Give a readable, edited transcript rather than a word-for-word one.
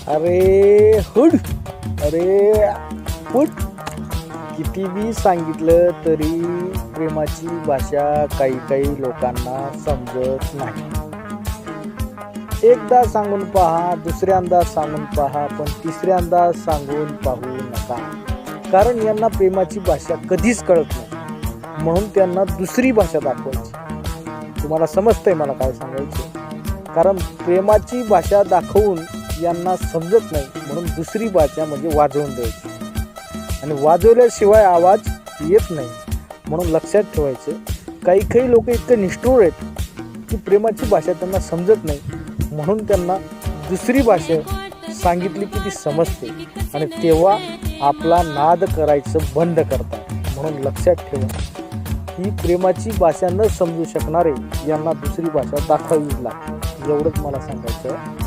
अरे हुड, अरे फुट. किती बी सांगितलं तरी प्रेमाची भाषा काही काही लोकांना समजत नाही. एकदा सांगून पहा, दुसऱ्यांदा सांगून पहा, पण तिसऱ्यांदा सांगून पाहू नका. कारण यांना प्रेमाची भाषा कधीच कळत नाही, म्हणून त्यांना दुसरी भाषा दाखवायची. तुम्हाला समजतंय मला काय सांगायचं? कारण प्रेमाची भाषा दाखवून यांना समजत नाही, म्हणून दुसरी भाषा म्हणजे वाजवून द्यायची. आणि वाजवल्याशिवाय आवाज येत नाही, म्हणून लक्षात ठेवायचं. काही काही लोक इतके निष्ठुर आहेत की प्रेमाची भाषा त्यांना समजत नाही, म्हणून त्यांना दुसरी भाषा सांगितली की ती समजते आणि तेव्हा आपला नाद करायचं बंद करतात. म्हणून लक्षात ठेवा, ही प्रेमाची भाषा न समजू शकणारे यांना दुसरी भाषा दाखवावीच लागते. एवढंच मला सांगायचं.